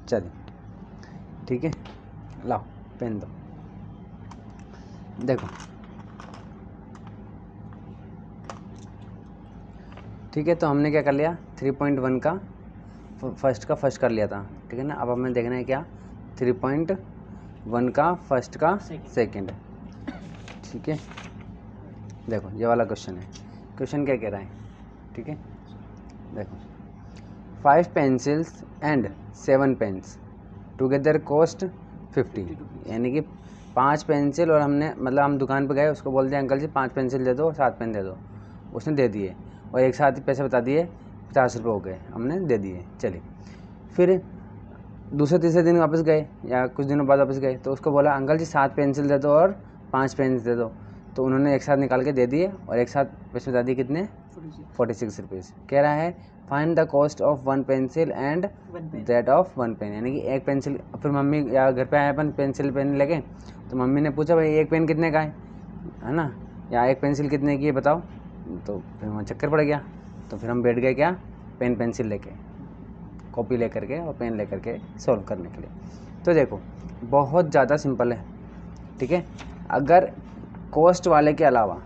चलिए ठीक है, लाओ पेन दो। देखो ठीक है, तो हमने क्या कर लिया 3.1 का फर्स्ट का फर्स्ट कर लिया था, ठीक है ना। अब हमें देखना है क्या 3.1 का फर्स्ट का सेकंड, ठीक है। देखो ये वाला क्वेश्चन है, क्वेश्चन क्या कह रहा है, ठीक है। देखो 5 pencils and 7 pens together cost 50, यानी कि 5 पेंसिल और हमने मतलब हम दुकान पे गए, उसको बोल दिया अंकल जी 5 पेंसिल दे दो 7 पेन दे दो, उसने दे दिए और एक साथ ही पैसे बता दिए 50 रुपये हो गए, हमने दे दिए। चलिए फिर दूसरे तीसरे दिन वापस गए या कुछ दिनों बाद वापस गए, तो उसको बोला अंकल जी 7 पेंसिल दे दो और 5 पेन दे दो, तो उन्होंने एक साथ निकाल के दे दिए और एक साथ पैसे बता दिए कितने 46 रुपीज़। कह रहा है find the cost of 1 pencil and that of 1 pen, यानी कि एक पेंसिल। फिर मम्मी या घर पे आए अपन पेंसिल पेन लेके, तो मम्मी ने पूछा भाई एक पेन कितने का है ना, या एक पेंसिल कितने की है बताओ, तो फिर वहाँ चक्कर पड़ गया। तो फिर हम बैठ गए क्या पेन पेंसिल लेके, कॉपी लेकर के और पेन लेकर के सॉल्व करने के लिए। तो देखो बहुत ज़्यादा सिंपल है, ठीक है। अगर कॉस्ट वाले के अलावा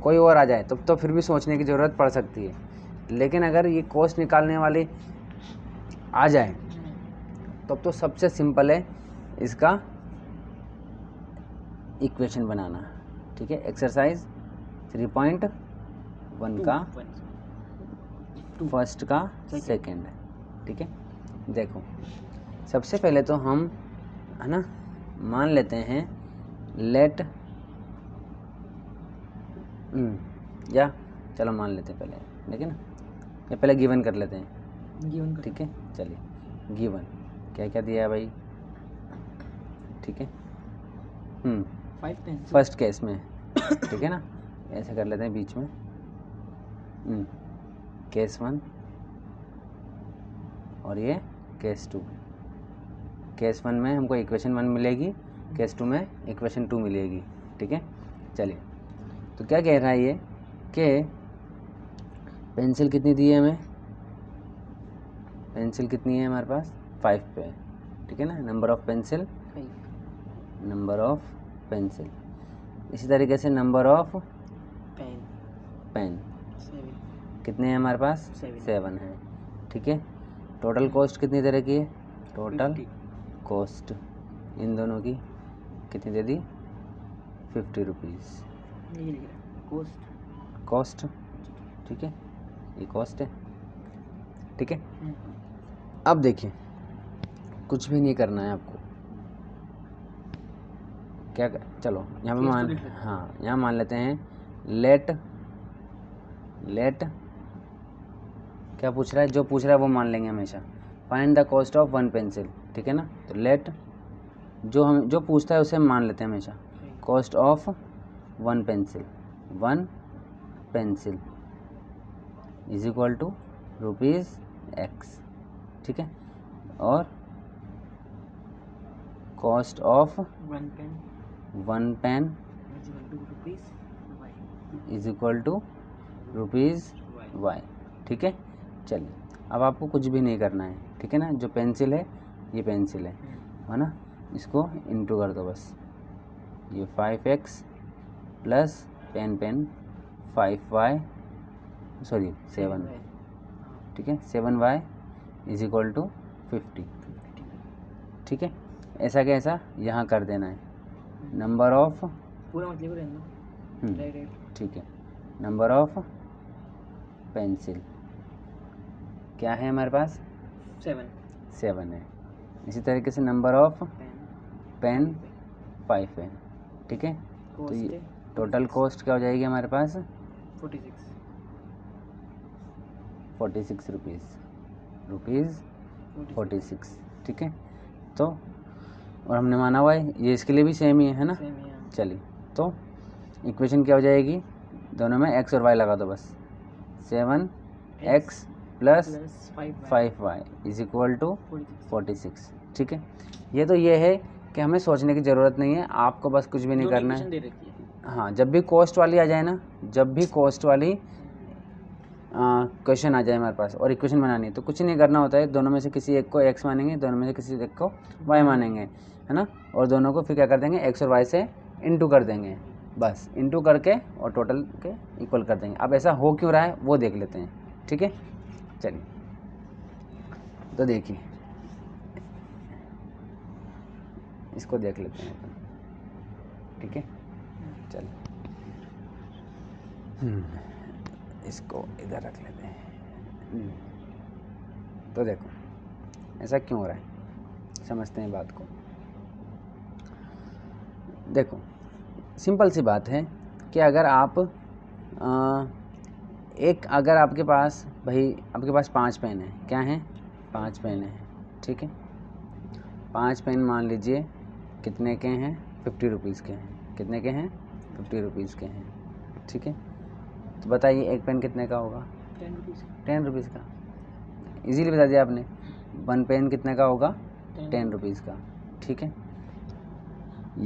कोई और आ जाए तब तो फिर भी सोचने की ज़रूरत पड़ सकती है, लेकिन अगर ये कॉस्ट निकालने वाली आ जाए तब तो सबसे सिंपल है इसका इक्वेशन बनाना, ठीक है। एक्सरसाइज 3.1 का फर्स्ट का सेकंड, ठीक है। देखो सबसे पहले तो हम है ना मान लेते हैं लेट या चलो मान लेते हैं पहले, ठीक है ना, या पहले गिवन कर लेते हैं, ठीक है। चलिए गिवन क्या क्या दिया है भाई, ठीक है। फर्स्ट केस में ठीक है ना, ऐसे कर लेते हैं बीच में केस 1 और ये केस 2। केस 1 में हमको इक्वेशन 1 मिलेगी, केस 2 में इक्वेशन 2 मिलेगी, ठीक है। चलिए तो क्या कह रहा है ये कि पेंसिल कितनी दी है हमें, पेंसिल कितनी है हमारे पास 5 पे, ठीक है ना। Number of pencil, number of pencil, इसी तरीके से नंबर ऑफ पेन कितने हैं हमारे पास 7 है, ठीक है। टोटल कॉस्ट कितनी दे रखी है, टोटल कॉस्ट इन दोनों की कितनी दे दी 50 रुपीज़ कॉस्ट, ठीक है, ये कॉस्ट है, ठीक है। अब देखिए कुछ भी नहीं करना है आपको, क्या चलो यहाँ पे मान, हाँ यहाँ मान लेते हैं लेट क्या पूछ रहा है, जो पूछ रहा है वो मान लेंगे हमेशा। Find the cost of 1 pencil, ठीक है ना, तो लेट जो पूछता है उसे हम मान लेते हैं हमेशा। Cost of 1 pencil is equal to ₹X, ठीक है। और cost of 1 pen is equal to ₹Y, ठीक है। चलिए अब आपको कुछ भी नहीं करना है, ठीक है ना। जो पेंसिल है ये पेंसिल है ना, इसको इंटू कर दो बस, ये 5X plus pen 5Y sorry 7, ठीक है, 7Y इज इक्वल टू 50, ठीक है। ऐसा कैसा यहाँ कर देना है, नंबर ऑफ पूरा मतलब ठीक है, नंबर ऑफ पेंसिल क्या है हमारे पास 7 है। इसी तरीके से नंबर ऑफ पेन 5 है, ठीक है। तो ये टोटल कॉस्ट क्या हो जाएगी हमारे पास 46 रुपीज़ 46, ठीक है। तो और हमने माना हुआ है ये इसके लिए भी सेम ही है ना। चलिए तो इक्वेशन क्या हो जाएगी, दोनों में x और y लगा दो बस, 7x plus 5y is equal to 46, ठीक है। ये तो ये है कि हमें सोचने की ज़रूरत नहीं है, आपको बस कुछ भी नहीं करना है। हाँ जब भी कॉस्ट वाली आ जाए ना, जब भी कॉस्ट वाली क्वेश्चन आ जाए हमारे पास और इक्वेशन बनानी है, तो कुछ नहीं करना होता है, दोनों में से किसी एक को x मानेंगे, दोनों में से किसी एक को y मानेंगे, है ना, और दोनों को फिर क्या कर देंगे x और y से इंटू कर देंगे, बस इंटू करके और टोटल के इक्वल कर देंगे। अब ऐसा हो क्यों रहा है वो देख लेते हैं, ठीक है। चलिए तो देखिए इसको देख लेते हैं, ठीक है। चलिए इसको इधर रख लेते हैं। तो देखो ऐसा क्यों हो रहा है, समझते हैं बात को। देखो सिंपल सी बात है कि अगर आप अगर आपके पास भाई आपके पास 5 पेन है, क्या है 5 पेन है, ठीक है। 5 पेन मान लीजिए कितने के हैं, 50 रुपीज़ के हैं, कितने के हैं 50 रुपीज़ के हैं, ठीक है। तो बताइए एक पेन कितने का होगा, 10 रुपीज़ का, इजीली बता दिया आपने। 1 पेन कितने का होगा 10 रुपीज़ का, ठीक है।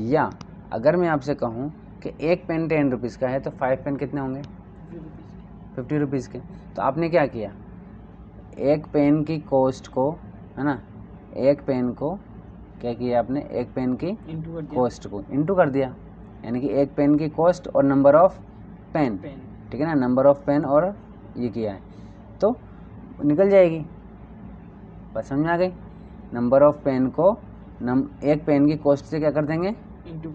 या अगर मैं आपसे कहूँ कि एक पेन 10 रुपीज़ का है तो 5 पेन कितने होंगे 50 रुपीज़ के। तो आपने क्या किया, एक पेन की कॉस्ट को, है ना, एक पेन को क्या किया आपने, एक पेन की कॉस्ट को इंटू कर दिया, यानी कि एक पेन की कॉस्ट और नंबर ऑफ पेन, ठीक है ना, नंबर ऑफ पेन और ये किया है तो निकल जाएगी, बस समझ में आ गई। नंबर ऑफ पेन को एक पेन की कॉस्ट से क्या कर देंगे इंटू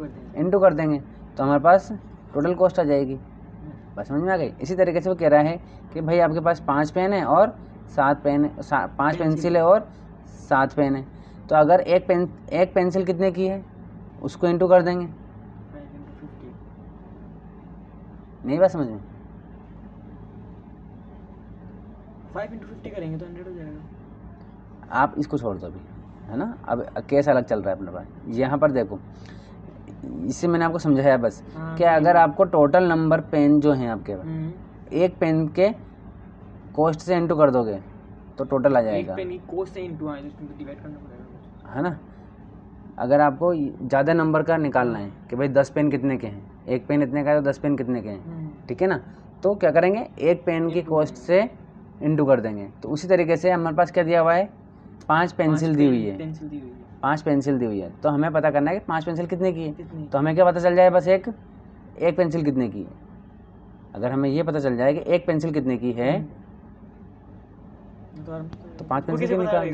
कर देंगे तो हमारे पास टोटल कॉस्ट आ जाएगी, बस समझ में आ गई। इसी तरीके से वो कह रहा है कि भाई आपके पास 5 पेन है और 7 पेन, 5 पेंसिल है और 7 पेन है, तो अगर एक पेंसिल कितने की है उसको इंटू कर देंगे, नहीं बात समझ में, 5 × 50 करेंगे तो 100 हो जाएगा। आप इसको छोड़ दो अभी, है ना, अब केस अलग चल रहा है अपने पास। यहाँ पर देखो इससे मैंने आपको समझाया बस कि अगर आपको टोटल नंबर पेन जो हैं आपके पास एक पेन के कॉस्ट से इंटू कर दोगे तो टोटल आ जाएगा, एक पेन की कॉस्ट से इंटू आए तो डिवाइड करना पड़ेगा, है ना। अगर आपको ज़्यादा नंबर का निकालना है कि भाई 10 पेन कितने के हैं, एक पेन इतने का है तो 10 पेन कितने के हैं, ठीक है ना, तो क्या करेंगे एक पेन की कॉस्ट से इंटू कर देंगे। तो उसी तरीके से हमारे पास क्या दिया हुआ है, 5 पेंसिल दी हुई है, 5 पेंसिल दी हुई है, तो हमें पता करना है कि 5 पेंसिल कितने की है, तो हमें क्या पता चल जाए, बस एक पेंसिल कितने की है। अगर हमें ये पता चल जाए कि एक पेंसिल कितने की है तो 5 पेंसिल की निकाल,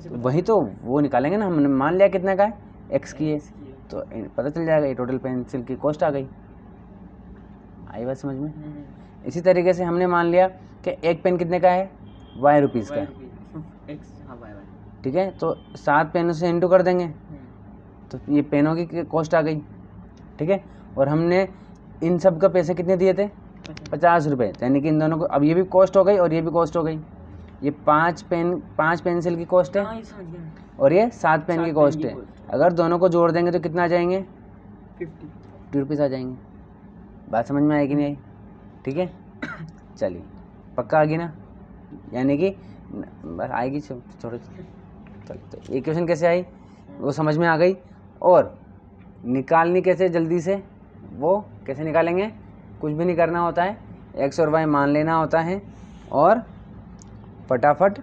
तो वही तो वो निकालेंगे ना, हमने मान लिया कितने का है x की है, तो पता चल जाएगा ये टोटल पेंसिल की कॉस्ट आ गई, आई बात समझ में। इसी तरीके से हमने मान लिया कि एक पेन कितने का है y रुपीज़ का, ठीक है, तो 7 पेनों से इंटू कर देंगे तो ये पेनों की कॉस्ट आ गई, ठीक है। और हमने इन सब का पैसे कितने दिए थे 50 रुपये, यानी कि इन दोनों को अब ये भी कॉस्ट हो गई और ये भी कॉस्ट हो गई। ये 5 पेंसिल की कॉस्ट है और ये 7 पेन की कॉस्ट है, अगर दोनों को जोड़ देंगे तो कितना आ जाएंगे 50 रुपीज़ आ जाएंगे। बात समझ में आएगी नहीं आई, ठीक है। चलिए पक्का आ गई ना, यानी कि बस आएगी, छोड़ो चल। तो ये क्वेश्चन कैसे आई वो समझ में आ गई, और निकालनी कैसे जल्दी से, वो कैसे निकालेंगे, कुछ भी नहीं करना होता है, x और y मान लेना होता है और फटाफट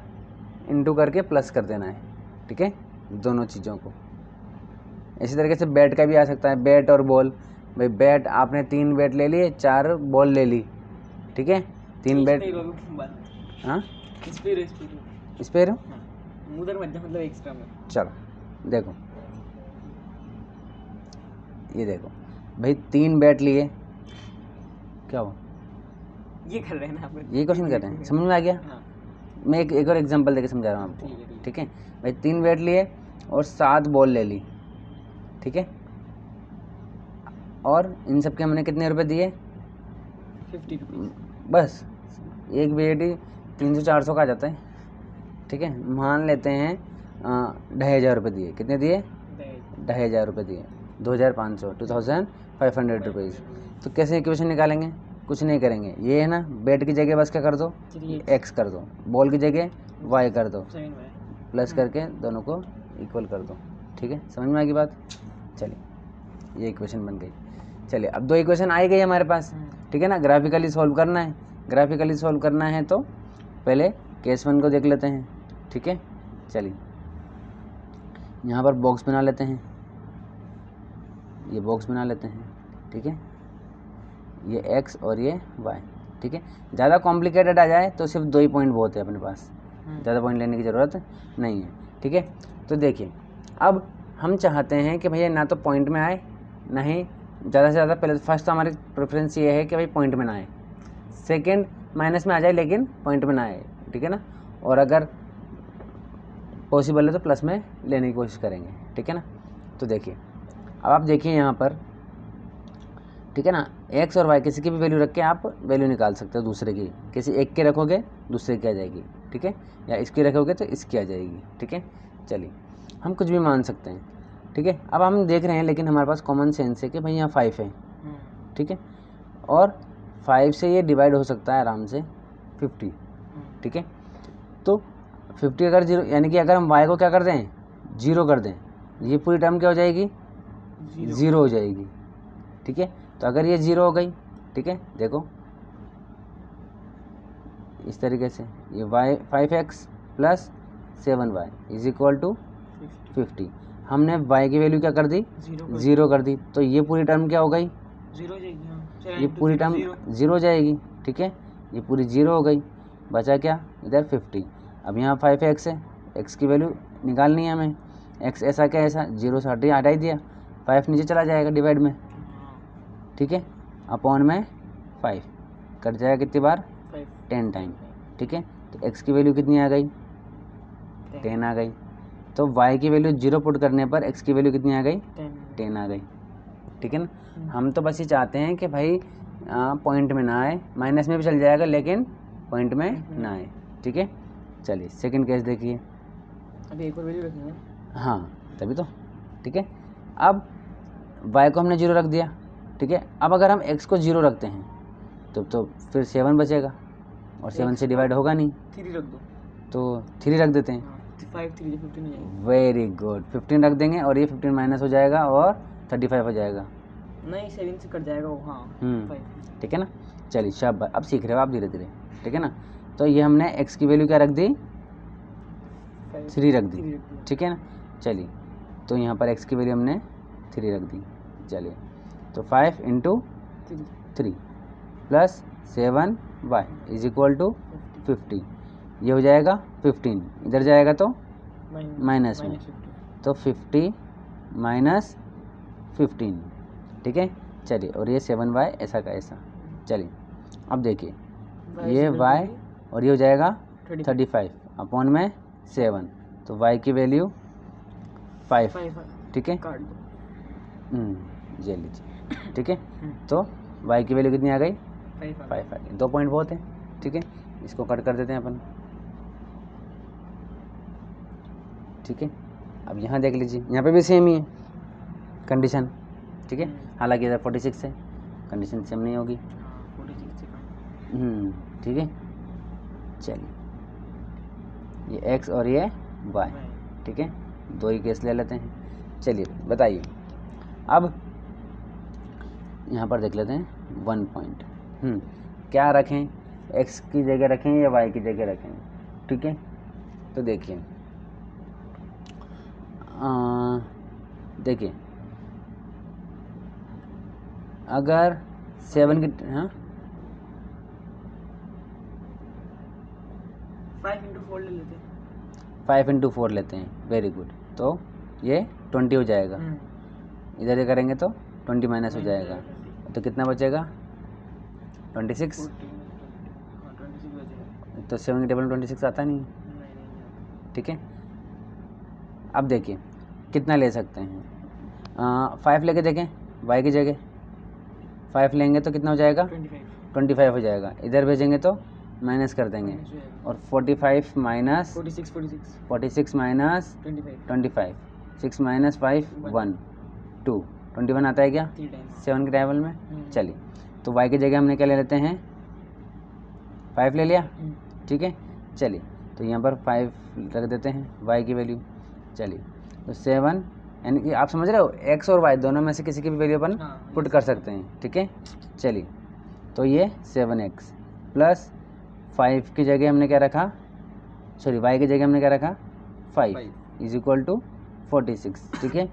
इंटू करके प्लस कर देना है, ठीक है, दोनों चीज़ों को। इसी तरीके से बैट का भी आ सकता है, बैट और बॉल, भाई बैट आपने 3 बैट ले लिए, 4 बॉल ले ली, ठीक है, 3 बैट, हाँ स्पेयर हो, मतलब एक्स्ट्रा में। चलो देखो ये देखो भाई 3 बैट लिए, क्या हुआ, ये कर रहे हैं ना आप, ये क्वेश्चन कर रहे हैं, समझ में आ गया। हाँ। मैं एक और एग्जांपल देके समझा रहा हूँ आपको, ठीक है। भाई 3 बैट लिए और 7 बॉल ले ली, ठीक है, और इन सब के हमने कितने रुपए दिए 50 रुपीज़, बस एक बैट ही 300-400 का आ जाता है, ठीक है। मान लेते हैं 2500 रुपये दिए, कितने दिए 2500 रुपये दिए, 2500 रुपीज़। तो कैसे इक्वेशन निकालेंगे, कुछ नहीं करेंगे, ये है ना, बैट की जगह बस क्या कर दो x कर दो, बॉल की जगह y कर दो, प्लस करके दोनों को इक्वल कर दो, ठीक है, समझ में आ गई बात। चलिए ये इक्वेशन बन गई। चलिए अब 2 इक्वेशन आई गई हमारे पास, ठीक है ना, ग्राफिकली सॉल्व करना है, ग्राफिकली सॉल्व करना है तो पहले केस 1 को देख लेते हैं, ठीक है। चलिए यहाँ पर बॉक्स बना लेते हैं, ये बॉक्स बना लेते हैं, ठीक है। ये x और ये y, ठीक है। ज़्यादा कॉम्प्लिकेटेड आ जाए तो सिर्फ 2 ही पॉइंट बहुत है अपने पास, ज़्यादा पॉइंट लेने की ज़रूरत नहीं है, ठीक है। तो देखिए अब हम चाहते हैं कि भैया ना तो पॉइंट में आए ना ही ज़्यादा से ज़्यादा, पहले फर्स्ट तो हमारी प्रेफरेंस ये है कि भाई पॉइंट में ना आए, सेकंड माइनस में आ जाए लेकिन पॉइंट में ना आए, ठीक है ना। और अगर पॉसिबल है तो प्लस में लेने की कोशिश करेंगे, ठीक है ना। तो देखिए अब आप देखिए यहाँ पर, ठीक है ना, एक्स और वाई किसी की भी वैल्यू रख के आप वैल्यू निकाल सकते हो दूसरे की, किसी एक के रखोगे दूसरे की आ जाएगी, ठीक है, या इसकी रखोगे तो इसकी आ जाएगी, ठीक है। चलिए हम कुछ भी मान सकते हैं, ठीक है। अब हम देख रहे हैं लेकिन हमारे पास कॉमन सेंस है कि भाई यहाँ 5 है, ठीक है, और 5 से ये डिवाइड हो सकता है आराम से 50, ठीक है। तो 50 अगर 0, यानी कि अगर हम y को क्या कर दें 0 कर दें, ये पूरी टर्म क्या हो जाएगी 0 हो जाएगी, ठीक है। तो अगर ये 0 हो गई, ठीक है, देखो इस तरीके से ये y 5x plus 7y is equal to 50। हमने y की वैल्यू क्या कर दी 0 कर दी, तो ये पूरी टर्म क्या हो गई 0 हो जाएगी, ये पूरी टर्म 0 हो जाएगी, ठीक है, ये पूरी 0 हो गई, बचा क्या इधर 50। अब यहाँ 5x है, x की वैल्यू निकालनी है हमें, x ऐसा क्या ऐसा 0 से हटा ही दिया, 5 नीचे चला जाएगा डिवाइड में, ठीक है, अपॉन में 5 कट जाएगा कितनी बार 10 टाइम, ठीक है। तो x की वैल्यू कितनी आ गई 10 आ गई। तो y की वैल्यू 0 पुट करने पर x की वैल्यू कितनी आ गई 10 आ गई, ठीक है ना। हम तो बस ये चाहते हैं कि भाई पॉइंट में ना आए, माइनस में भी चल जाएगा लेकिन पॉइंट में ना आए, ठीक है। चलिए सेकंड केस देखिए, अभी एक और वैल्यू रखेंगे, हाँ तभी तो, ठीक है। अब y को हमने 0 रख दिया, ठीक है। अब अगर हम x को 0 रखते हैं तो फिर 7 बचेगा और 7 से डिवाइड होगा नहीं, 3 रख दो, तो 3 रख देते हैं, 5 3 15 हो जाएगी, वेरी गुड, 15 रख देंगे और ये 15 माइनस हो जाएगा और 35 हो जाएगा, नहीं 7 से कट जाएगा वो, हाँ 5, ठीक है ना। चलिए शाबाश, अब सीख रहे हो आप धीरे धीरे, ठीक है ना। तो ये हमने x की वैल्यू क्या रख दी 3 रख दी, ठीक है ना। चलिए तो यहाँ पर x की वैल्यू हमने 3 रख दी, चलिए तो 5 into 3 plus 7y is equal to 50, ये हो जाएगा 15, इधर जाएगा तो माइनस में, तो 50 माइनस 15, ठीक है। चलिए और ये 7y ऐसा का ऐसा, चलिए अब देखिए ये y और ये हो जाएगा 35 अपॉन में 7, तो y की वैल्यू 5, ठीक है, ये लीजिए, ठीक है। तो y की वैल्यू कितनी आ गई 5 आ गई, 2 पॉइंट बहुत है, ठीक है, इसको कट कर देते हैं अपन, ठीक है। अब यहाँ देख लीजिए, यहाँ पे भी सेम ही है कंडीशन, ठीक है, हालांकि इधर 46 है, कंडीशन सेम नहीं होगी, ठीक है। चलिए ये x और ये y, ठीक है, 2 ही केस ले लेते हैं। चलिए बताइए, अब यहाँ पर देख लेते हैं 1 पॉइंट, क्या रखें, x की जगह रखें या y की जगह रखें, ठीक है। तो देखिए देखिए अगर 7 की 5 इंटू 4 ले लेते हैं, 5 इंटू 4 लेते हैं, वेरी गुड। तो ये 20 हो जाएगा, इधर ये करेंगे तो 20 माइनस हो जाएगा, तो कितना बचेगा 26, तो 7 की टेबल में 26 आता नहीं, ठीक है। अब देखिए कितना ले सकते हैं, 5 लेके देखें y की जगह, 5 लेंगे तो कितना हो जाएगा 25 हो जाएगा, इधर भेजेंगे तो माइनस कर देंगे, और 45 माइनस 46 माइनस 25, 6 माइनस 5 1 2 21 आता है क्या 7 के टेबल में। चलिए तो y की जगह हमने क्या ले लेते हैं 5 ले लिया, ठीक है। चलिए तो यहाँ पर 5 रख देते हैं y की वैल्यू, चलिए तो 7, यानी कि आप समझ रहे हो x और y दोनों में से किसी की भी वैल्यू अपन पुट कर सकते हैं, ठीक है। चलिए तो ये 7x प्लस 5 की जगह हमने क्या रखा, सॉरी y की जगह हमने क्या रखा 5 इज इक्वल टू 46, ठीक है।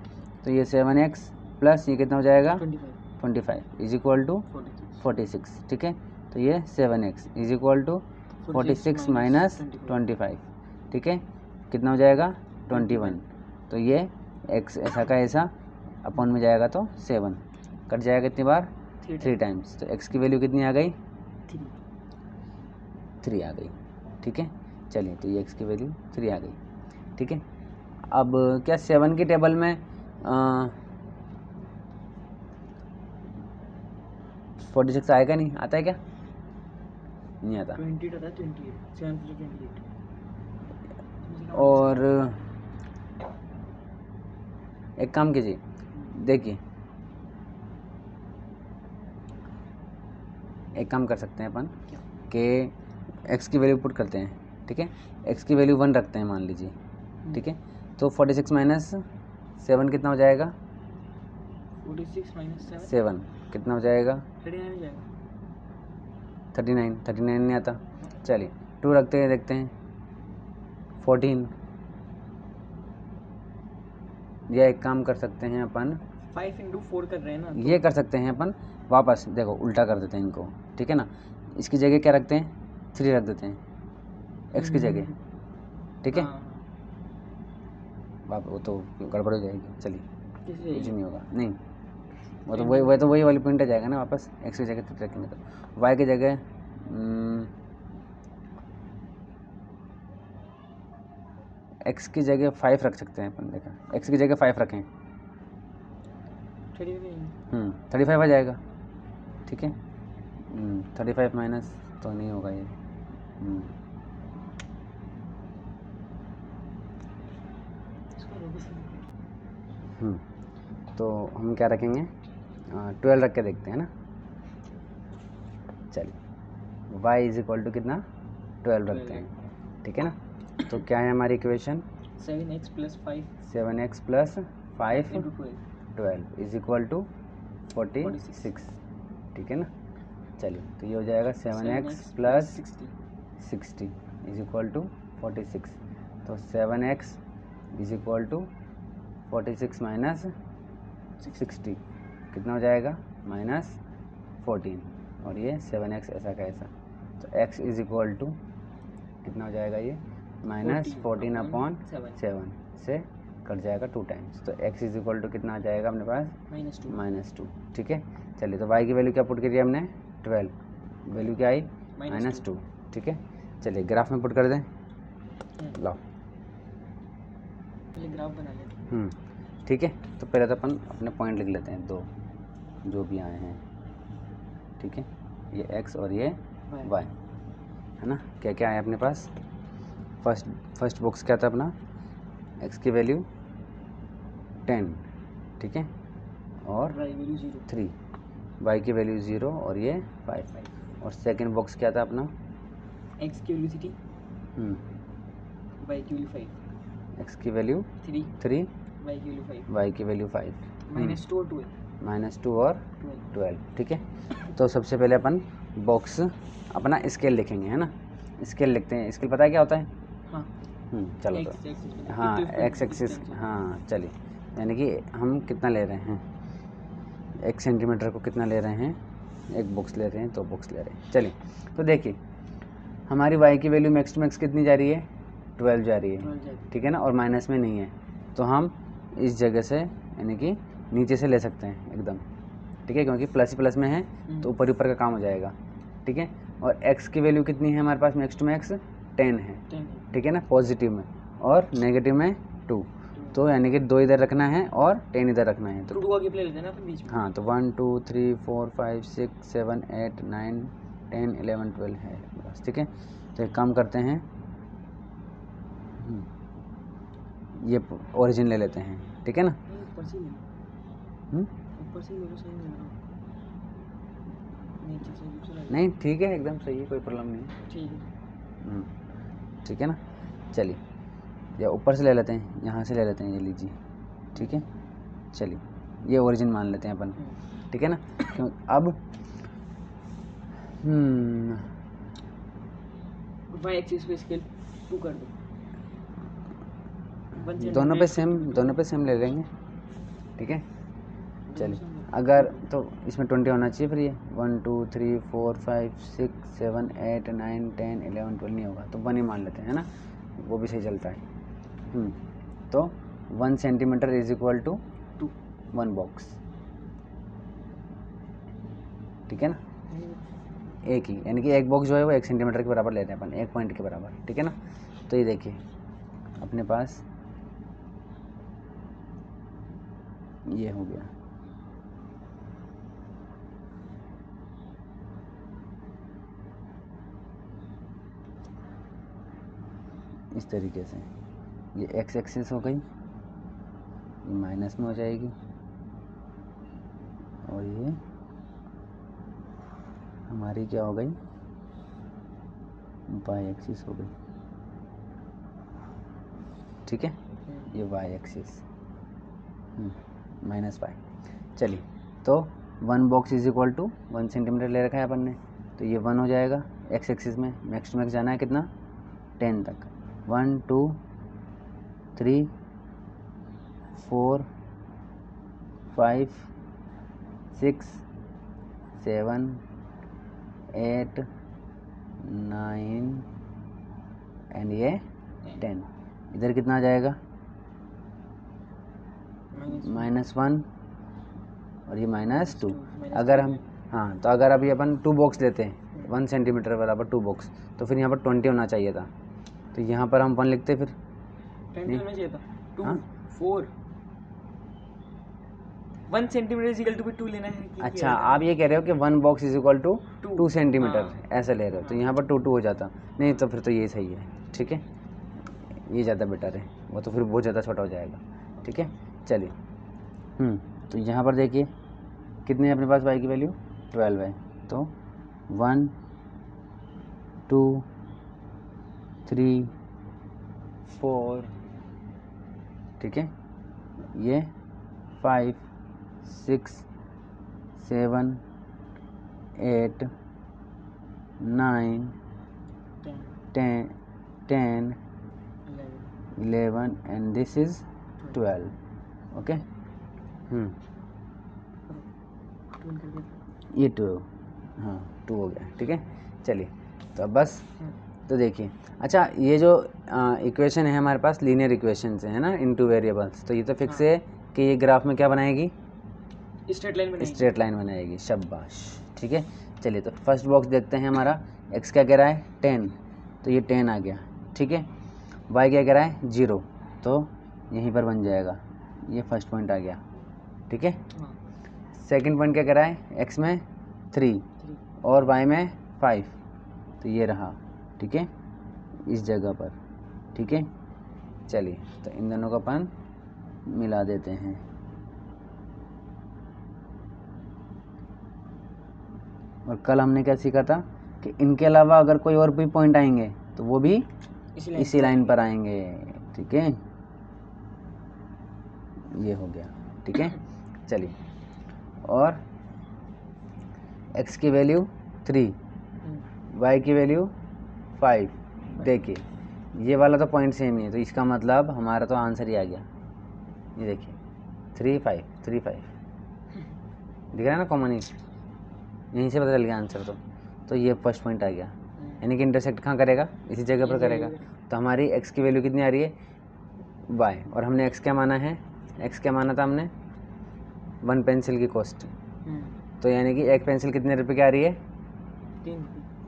तो ये 7x प्लस ये कितना हो जाएगा 25 इज इक्वल टू 46, ठीक है। तो ये 7x is equal to 46 minus 25, ठीक है। कितना हो जाएगा 21। तो ये x ऐसा का ऐसा अपॉन में जाएगा तो 7 कट जाएगा कितनी बार 3 टाइम्स। तो x की वैल्यू कितनी आ गई 3 आ गई, ठीक है। चलिए तो ये x की वैल्यू 3 आ गई, ठीक है। अब क्या 7 की टेबल में 46 आएगा, नहीं आता है क्या, नहीं आता। 28 आता है, 28 7 + 28 और एक काम कीजिए, देखिए एक काम कर सकते हैं अपन कि x की वैल्यू पुट करते हैं, ठीक है। x की वैल्यू 1 रखते हैं मान लीजिए, ठीक है। तो 46 माइनस 7 कितना हो जाएगा 46 - 7 कितना हो जाएगा 39 हो जाएगा। 39 नहीं आता। चलिए 2 रखते हैं, देखते हैं 14। या एक काम कर सकते हैं अपन 5 × 4 कर रहे हैं ना, ये कर सकते हैं अपन, वापस देखो उल्टा कर देते हैं इनको, ठीक है ना। इसकी जगह क्या रखते हैं 3 रख देते हैं x की जगह, ठीक है। वो तो गड़बड़ हो जाएगी, चलिए कुछ नहीं होगा, नहीं वो तो वही वाली पॉइंट आ जाएगा ना, वापस x की जगह 3 रखेंगे तो y की जगह x की जगह 5 रख सकते हैं अपन, देखा x की जगह 5 रखें 35 आ जाएगा, ठीक है। 35 माइनस तो नहीं होगा ये, तो हम क्या रखेंगे 12 रख के देखते हैं ना। चलिए y इज इक्वल टू कितना 12 रखते हैं, ठीक है ना। तो क्या है हमारी equation 7x + 5 7x plus 5 × 12 12 is equal to 46, ठीक है ना। चलिए तो ये हो जाएगा 7x plus 60 is equal to 46। तो 7x is equal to 46 minus 60 कितना हो जाएगा -14, और ये 7x ऐसा का ऐसा। तो x इज इक्वल टू कितना हो जाएगा ये -14 अपॉन 7 से कट जाएगा 2 टाइम्स। तो x इज इक्वल टू कितना आ जाएगा अपने पास -2, ठीक है। चलिए तो y की वैल्यू क्या पुट करिए हमने 12, वैल्यू क्या आई -2, ठीक है। चलिए ग्राफ में पुट कर दें, लाओ पहले ग्राफ बना लेते हैं। ठीक है। तो पहले तो अपन अपने पॉइंट लिख लेते हैं 2 जो भी आए हैं, ठीक है। ये x और ये y है ना। क्या क्या है अपने पास, फर्स्ट बॉक्स क्या था अपना x की वैल्यू 10, ठीक है, और 3, y की वैल्यू 0 और ये 5। और सेकंड बॉक्स क्या था अपना x की वैल्यू 3 y की वैल्यू 5, x की वैल्यू 3 y की वैल्यू 5 -2 और 12, ठीक है। तो सबसे पहले अपन बॉक्स अपना स्केल लिखेंगे, है ना। स्केल लिखते हैं, स्केल पता है क्या होता है, हाँ चलो तो हाँ x एक्सिस, हाँ चलिए, यानी कि हम कितना ले रहे हैं 1 सेंटीमीटर को कितना ले रहे हैं, 1 बॉक्स ले रहे हैं, 2 बॉक्स ले रहे हैं। चलिए तो देखिए हमारी y की वैल्यू मैक्स टू मैक्स कितनी जा रही है 12 जा रही है, ठीक है ना, और माइनस में नहीं है। तो हम इस जगह से यानी कि नीचे से ले सकते हैं एकदम, ठीक है, क्योंकि प्लस ही प्लस में है तो ऊपर ऊपर का काम हो जाएगा, ठीक है। और x की वैल्यू कितनी है हमारे पास मैक्स टू मैक्स 10 है, ठीक है ना, पॉजिटिव में, और नेगेटिव में 2। तो यानी कि 2 इधर रखना है और 10 इधर रखना है। तो 2 आगे प्ले लेते हैं ना फिर बीच में। हाँ तो 1 2 3 4 5 6 7 8 9 10 11 12 है बस, ठीक है। तो एक काम करते हैं, ये ओरिजिन ले लेते हैं, ठीक है ना। ऊपर से ले लो, सही लग रहा है। नीचे से दूसरा नहीं ठीक है, एकदम सही है, कोई प्रॉब्लम नहीं है, ठीक है। ठीक है ना। चलिए या ऊपर से ले लेते हैं, यहाँ से ले लेते हैं, ये लीजिए, ठीक है। चलिए ये ओरिजिन मान लेते हैं अपन, ठीक है ना। क्यों अब वाई एक्सिस पे स्केल 2 कर दो। दोनों पे सेम ले लेंगे, ठीक है। चलिए, अगर तो इसमें 20 होना चाहिए, फिर ये 1 2 3 4 5 6 7 8 9 10 11 12 नहीं होगा तो 1 ही मान लेते हैं, है ना, वो भी सही चलता है। तो 1 centimetre is equal to 1 box, ठीक है ना। एक ही, यानी कि एक बॉक्स जो है वो 1 सेंटीमीटर के बराबर लेते हैं अपन, 1 पॉइंट के बराबर, ठीक है ना। तो ये देखिए अपने पास ये हो गया, इस तरीके से ये एक्स एक्सिस हो गई, ये माइनस में हो जाएगी और ये हमारी क्या हो गई, वाई एक्सिस हो गई, ठीक है। ये वाई एक्सिस माइनस वाई। चलिए, तो 1 box is equal to 1 centimetre ले रखा है अपन ने, तो ये 1 हो जाएगा एक्स एक्सिस में। मैक्स टू मैक्स जाना है कितना, 10 तक। 1 2 3 4 5 6 7 8 9 एंड ये 10। इधर कितना आ जाएगा, -1 और ये -2। अगर हम तो अगर अभी अपन 2 बॉक्स लेते हैं 1 सेंटीमीटर बराबर 2 बॉक्स, तो फिर यहाँ पर 20 होना चाहिए था, तो यहाँ पर हम 1 लिखते फिर 20 होना चाहिए था। 2 4 1 सेंटीमीटर इज इक्वल टू 2 लेना है कि अच्छा, आप ये कह रहे हो कि 1 box is equal to 2 centimetre, हाँ। ऐसा ले रहे हो, तो यहाँ पर 2 हो जाता। नहीं तो फिर तो ये सही है, ठीक है, ये ज़्यादा बेटर है, वो तो फिर बहुत ज़्यादा छोटा हो जाएगा, ठीक है। चलिए, तो यहाँ पर देखिए कितने है अपने पास y की वैल्यू 12 है, तो 1 2 3 4, ठीक है, ये 5 6 7 8 9 10 10 11 एंड दिस इज 12, ओके। ये 2, हाँ 2 हो गया, ठीक है। चलिए, तो अब बस, तो देखिए, अच्छा ये जो इक्वेशन है हमारे पास लीनियर इक्वेशन से है ना, इन 2 वेरिएबल्स, तो ये तो फिक्स है कि ये ग्राफ में क्या बनाएगी, स्ट्रेट लाइन बनाएगी, शाबाश, ठीक है। चलिए, तो फर्स्ट बॉक्स देखते हैं हमारा, x क्या कह रहा है 10, तो ये 10 आ गया, ठीक है। y क्या कह रहा है 0, तो यहीं पर बन जाएगा, ये फर्स्ट पॉइंट आ गया, ठीक है। सेकंड पॉइंट क्या कह रहा है, x में 3 और y में 5, तो ये रहा, ठीक है, इस जगह पर, ठीक है। चलिए, तो इन दोनों का अपन मिला देते हैं, और कल हमने क्या सीखा था कि इनके अलावा अगर कोई और भी पॉइंट आएंगे तो वो भी इसी लाइन पर आएंगे, ठीक है। ये हो गया, ठीक है। चलिए, और x की वैल्यू 3, y की वैल्यू 5, देखिए ये वाला तो पॉइंट सेम ही है, तो इसका मतलब हमारा तो आंसर ही आ गया, ये देखिए 3 5 3 5 दिख रहा है ना, कॉमन ही, यहीं से पता चल गया आंसर। तो ये फर्स्ट पॉइंट आ गया, यानी कि इंटरसेक्ट कहाँ करेगा, इसी जगह पर करेगा। तो हमारी x की वैल्यू कितनी आ रही है y, और हमने x क्या माना है, x क्या माना था हमने 1 पेंसिल की कॉस्ट, तो यानी कि एक पेंसिल कितने रुपए की आ रही है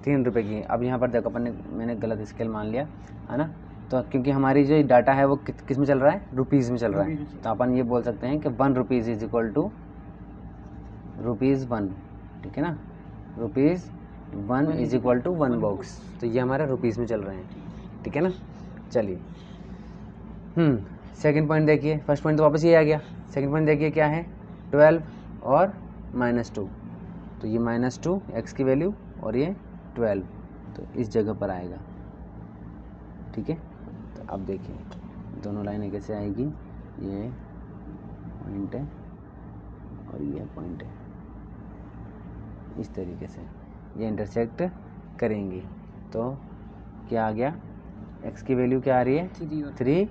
3 रुपये की। अब यहाँ पर देखो मैंने गलत स्केल मान लिया है ना, तो क्योंकि हमारी जो डाटा है वो किस में चल रहा है, रुपीज़ में चल रहा है, तो अपन ये बोल सकते हैं कि 1 रुपीज़ इज इक्वल टू ₹1, ठीक है ना, ₹1 इज इक्वल टू 1 बॉक्स, तो ये हमारा रुपीज़ में चल रहे हैं, ठीक है ना। चलिए, सेकंड पॉइंट देखिए, फर्स्ट पॉइंट तो वापस ये आ गया, सेकंड पॉइंट देखिए क्या है 12 और -2, तो ये -2 x की वैल्यू और ये 12, तो इस जगह पर आएगा, ठीक है। तो अब देखिए दोनों लाइनें कैसे आएगी, ये पॉइंट है और ये पॉइंट है, इस तरीके से ये इंटरसेक्ट करेंगी, तो क्या आ गया, x की वैल्यू क्या आ रही है, 3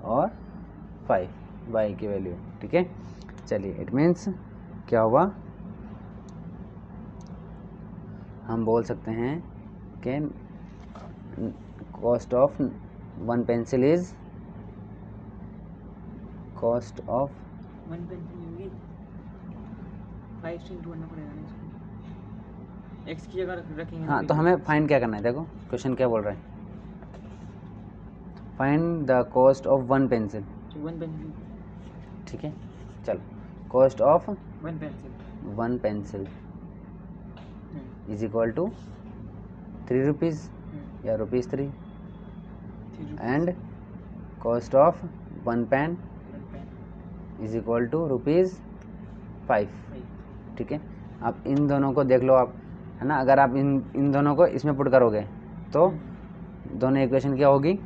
और 5 y की वैल्यू, ठीक है। चलिए इट मीन्स क्या हुआ, हम बोल सकते हैं कि cost of 1 pencil is, cost of 1 pencil होगी 5 से इंटू करना पड़ेगा ना इसको, x की जगह रखेंगे। हाँ, तो हमें फाइंड क्या करना है, देखो क्वेश्चन क्या बोल रहा है, find the cost of 1 pencil, 1 pencil, ठीक है। चलो cost of 1 pencil 1 pencil is equal to 3 rupees या ₹3 and cost of 1 pen is equal to ₹5, ठीक है। आप इन दोनों को देख लो आप, है ना, अगर आप इन दोनों को इसमें पुट करोगे तो दोनों इक्वेशन क्या होगी,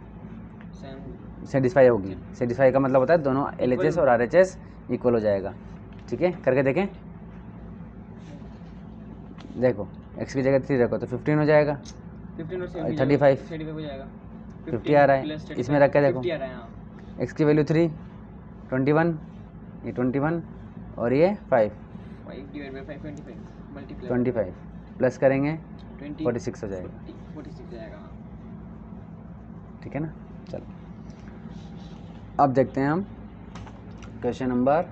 सेटिस्फाई होगी। सेटिस्फाई का मतलब होता है दोनों LHS और RHS इक्वल हो जाएगा, ठीक है। करके देखें, देखो x की जगह 3 रखो तो 15 हो जाएगा, 15 और 35 हो जाएगा, 50 आ रहा है, इसमें रख के देखो, 50 आ रहा है, हाँ। x की वैल्यू 3, 21, ये 21 और ये 5, 5 डिवाइड बाय 5 25 मल्टीप्लाई 25 प्लस करेंगे 20 46 हो जाएगा, 46 हो जाएगा, हाँ। ठीक है ना। चलो अब देखते हैं हम क्वेश्चन नंबर